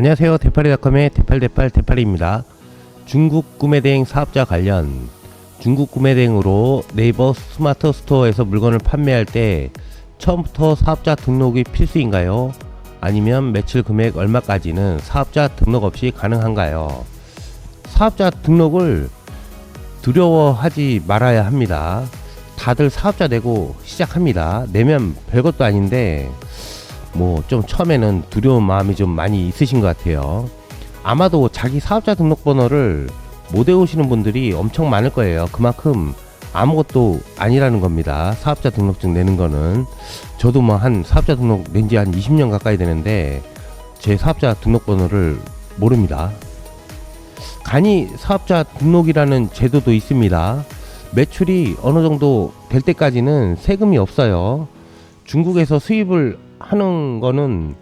안녕하세요. 대파리닷컴의 대팔대팔입니다. 중국 구매대행 사업자 관련 중국 구매대행으로 네이버 스마트 스토어에서 물건을 판매할 때 처음부터 사업자 등록이 필수인가요? 아니면 매출 금액 얼마까지는 사업자 등록 없이 가능한가요? 사업자 등록을 두려워하지 말아야 합니다. 다들 사업자 내고 시작합니다. 내면 별것도 아닌데 뭐 좀 처음에는 두려운 마음이 좀 많이 있으신 것 같아요. 아마도 자기 사업자 등록번호를 못 외우시는 분들이 엄청 많을 거예요. 그만큼 아무것도 아니라는 겁니다. 사업자 등록증 내는 거는. 저도 뭐 한 사업자 등록 낸 지 한 20년 가까이 되는데 제 사업자 등록번호를 모릅니다. 간이 사업자 등록이라는 제도도 있습니다. 매출이 어느 정도 될 때까지는 세금이 없어요. 중국에서 수입을 하는 거는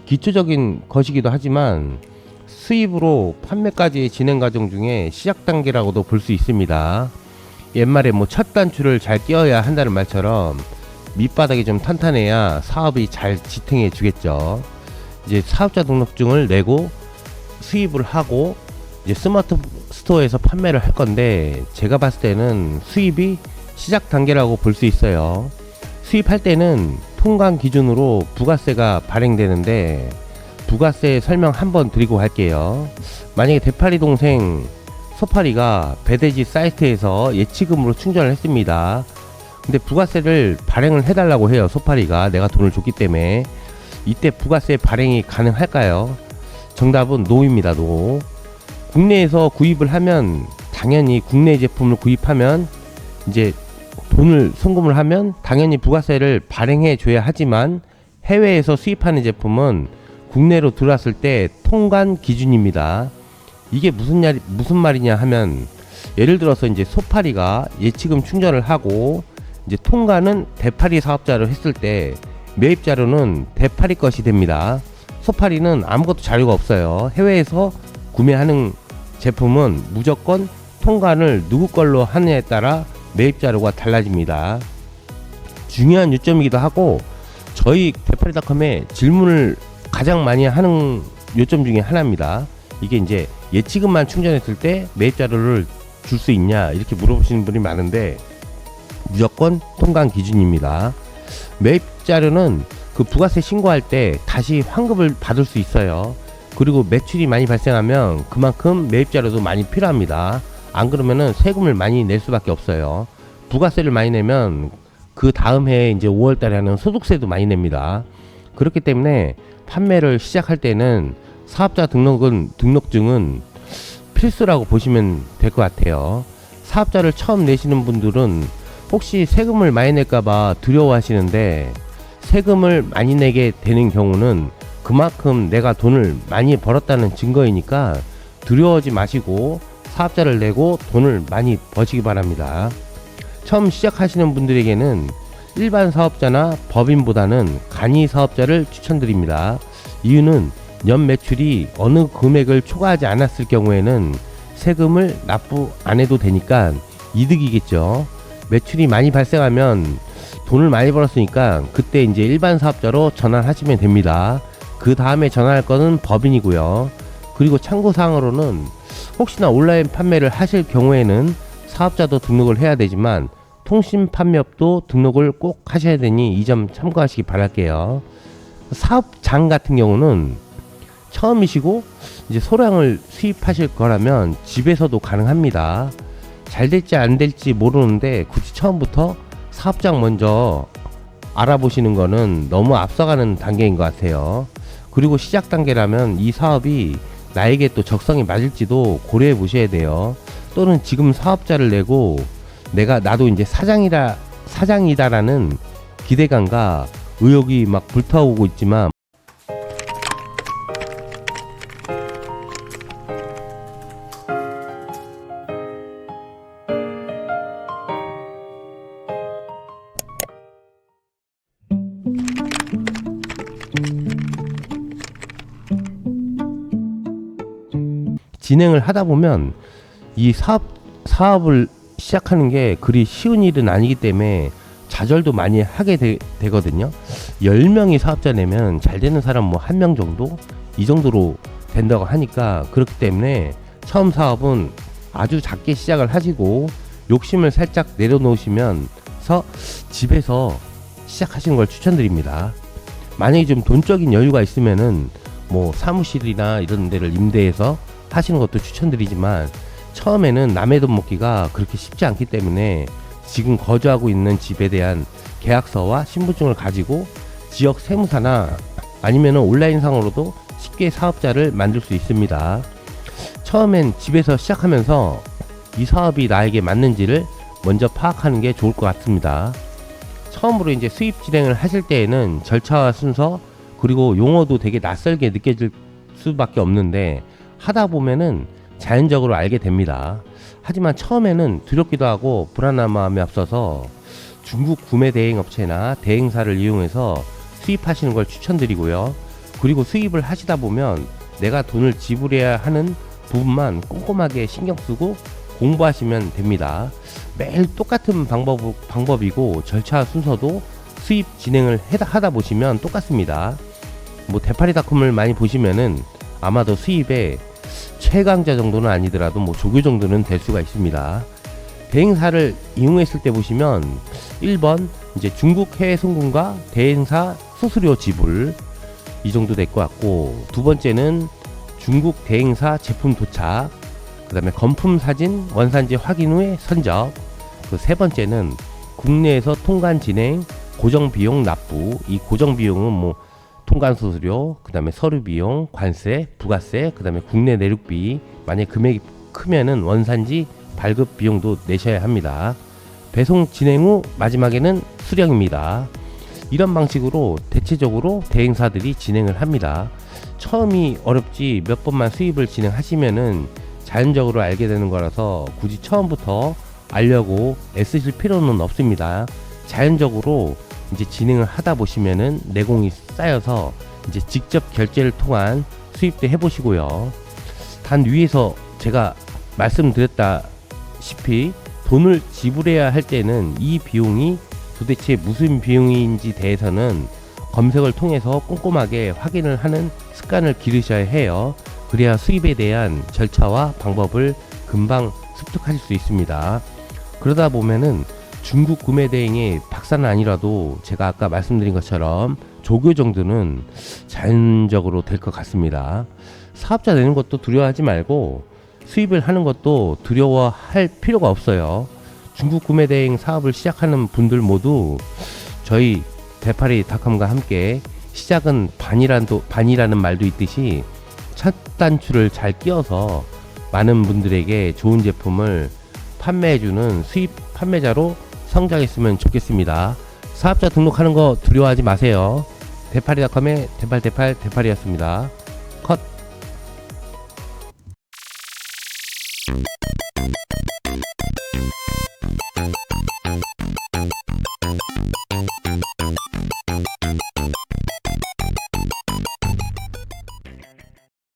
기초적인 것이기도 하지만 수입으로 판매까지 진행 과정 중에 시작 단계라고도 볼 수 있습니다. 옛말에 뭐 첫 단추를 잘 끼워야 한다는 말처럼 밑바닥이 좀 탄탄해야 사업이 잘 지탱해 주겠죠. 이제 사업자 등록증을 내고 수입을 하고 이제 스마트 스토어에서 판매를 할 건데, 제가 봤을 때는 수입이 시작 단계라고 볼 수 있어요. 수입할 때는 통관 기준으로 부가세가 발행되는데, 부가세 설명 한번 드리고 할게요. 만약에 대파리 동생 소파리가 배대지 사이트에서 예치금으로 충전을 했습니다. 근데 부가세를 발행을 해달라고 해요. 소파리가 내가 돈을 줬기 때문에. 이때 부가세 발행이 가능할까요? 정답은 노입니다. 노. 국내에서 구입을 하면 당연히 국내 제품을 구입하면 이제 돈을 송금을 하면 당연히 부가세를 발행해 줘야 하지만, 해외에서 수입하는 제품은 국내로 들어왔을 때 통관 기준입니다. 이게 무슨 말이냐 하면, 예를 들어서 이제 소파리가 예치금 충전을 하고 이제 통관은 대파리 사업자로 했을 때 매입 자료는 대파리 것이 됩니다. 소파리는 아무것도 자료가 없어요. 해외에서 구매하는 제품은 무조건 통관을 누구 걸로 하느냐에 따라 매입 자료가 달라집니다. 중요한 요점이기도 하고, 저희 대파리닷컴에 질문을 가장 많이 하는 요점 중에 하나입니다. 이게 이제 예치금만 충전했을 때 매입 자료를 줄 수 있냐 이렇게 물어보시는 분이 많은데, 무조건 통관 기준입니다. 매입 자료는 그 부가세 신고할 때 다시 환급을 받을 수 있어요. 그리고 매출이 많이 발생하면 그만큼 매입 자료도 많이 필요합니다. 안 그러면은 세금을 많이 낼 수밖에 없어요. 부가세를 많이 내면 그 다음 해에 이제 5월 달에 하는 소득세도 많이 냅니다. 그렇기 때문에 판매를 시작할 때는 사업자 등록증은 필수라고 보시면 될 것 같아요. 사업자를 처음 내시는 분들은 혹시 세금을 많이 낼까봐 두려워하시는데, 세금을 많이 내게 되는 경우는 그만큼 내가 돈을 많이 벌었다는 증거이니까 두려워하지 마시고 사업자를 내고 돈을 많이 버시기 바랍니다. 처음 시작하시는 분들에게는 일반 사업자나 법인보다는 간이 사업자를 추천드립니다. 이유는 연 매출이 어느 금액을 초과하지 않았을 경우에는 세금을 납부 안 해도 되니까 이득이겠죠. 매출이 많이 발생하면 돈을 많이 벌었으니까 그때 이제 일반 사업자로 전환하시면 됩니다. 그 다음에 전환할 거는 법인이고요. 그리고 참고사항으로는 혹시나 온라인 판매를 하실 경우에는 사업자도 등록을 해야 되지만 통신판매업도 등록을 꼭 하셔야 되니 이 점 참고하시기 바랄게요. 사업장 같은 경우는 처음이시고 이제 소량을 수입하실 거라면 집에서도 가능합니다. 잘 될지 안 될지 모르는데 굳이 처음부터 사업장 먼저 알아보시는 거는 너무 앞서가는 단계인 것 같아요. 그리고 시작 단계라면 이 사업이 나에게 또 적성이 맞을지도 고려해 보셔야 돼요. 또는 지금 사업자를 내고 나도 이제 사장이다라는 기대감과 의욕이 막 불타오고 있지만, 진행을 하다 보면 이 사업을 시작하는 게 그리 쉬운 일은 아니기 때문에 좌절도 많이 하게 되거든요. 10명이 사업자 내면 잘 되는 사람 뭐 1명 정도? 이 정도로 된다고 하니까, 그렇기 때문에 처음 사업은 아주 작게 시작을 하시고 욕심을 살짝 내려놓으시면서 집에서 시작하시는 걸 추천드립니다. 만약에 좀 돈적인 여유가 있으면은 뭐 사무실이나 이런 데를 임대해서 하시는 것도 추천드리지만, 처음에는 남의 돈 먹기가 그렇게 쉽지 않기 때문에 지금 거주하고 있는 집에 대한 계약서와 신분증을 가지고 지역 세무사나 아니면 온라인상으로도 쉽게 사업자를 만들 수 있습니다. 처음엔 집에서 시작하면서 이 사업이 나에게 맞는지를 먼저 파악하는 게 좋을 것 같습니다. 처음으로 이제 수입 진행을 하실 때에는 절차와 순서 그리고 용어도 되게 낯설게 느껴질 수밖에 없는데, 하다 보면은 자연적으로 알게 됩니다. 하지만 처음에는 두렵기도 하고 불안한 마음이 앞서서 중국 구매 대행 업체나 대행사를 이용해서 수입하시는 걸 추천드리고요. 그리고 수입을 하시다 보면 내가 돈을 지불해야 하는 부분만 꼼꼼하게 신경 쓰고 공부하시면 됩니다. 매일 똑같은 방법이고 절차 순서도 수입 진행을 하다 보시면 똑같습니다. 뭐 대파리닷컴을 많이 보시면은 아마도 수입의 최강자 정도는 아니더라도 뭐 조교 정도는 될 수가 있습니다. 대행사를 이용했을 때 보시면 1번 이제 중국 해외 송금과 대행사 수수료 지불, 이 정도 될 것 같고, 두 번째는 중국 대행사 제품 도착, 그 다음에 건품 사진 원산지 확인 후에 선적, 그 세 번째는 국내에서 통관 진행 고정 비용 납부. 이 고정 비용은 뭐 통관 수수료, 그 다음에 서류 비용, 관세, 부가세, 그 다음에 국내 내륙비, 만약 금액이 크면은 원산지 발급 비용도 내셔야 합니다. 배송 진행 후 마지막에는 수령입니다. 이런 방식으로 대체적으로 대행사들이 진행을 합니다. 처음이 어렵지 몇 번만 수입을 진행하시면은 자연적으로 알게 되는 거라서 굳이 처음부터 알려고 애쓰실 필요는 없습니다. 자연적으로 이제 진행을 하다 보시면은 내공이 쌓여서 이제 직접 결제를 통한 수입도 해보시고요. 단 위에서 제가 말씀드렸다시피 돈을 지불해야 할 때는 이 비용이 도대체 무슨 비용인지 대해서는 검색을 통해서 꼼꼼하게 확인을 하는 습관을 기르셔야 해요. 그래야 수입에 대한 절차와 방법을 금방 습득하실 수 있습니다. 그러다 보면은 중국 구매 대행의 박사는 아니라도 제가 아까 말씀드린 것처럼 조교 정도는 자연적으로 될 것 같습니다. 사업자 되는 것도 두려워하지 말고 수입을 하는 것도 두려워할 필요가 없어요. 중국 구매 대행 사업을 시작하는 분들 모두 저희 대파리닷컴과 함께 시작은 반이라는 말도 있듯이 첫 단추를 잘 끼워서 많은 분들에게 좋은 제품을 판매해주는 수입 판매자로 성장했으면 좋겠습니다. 사업자 등록하는 거 두려워하지 마세요. 대파리닷컴의 대파리였습니다. 컷.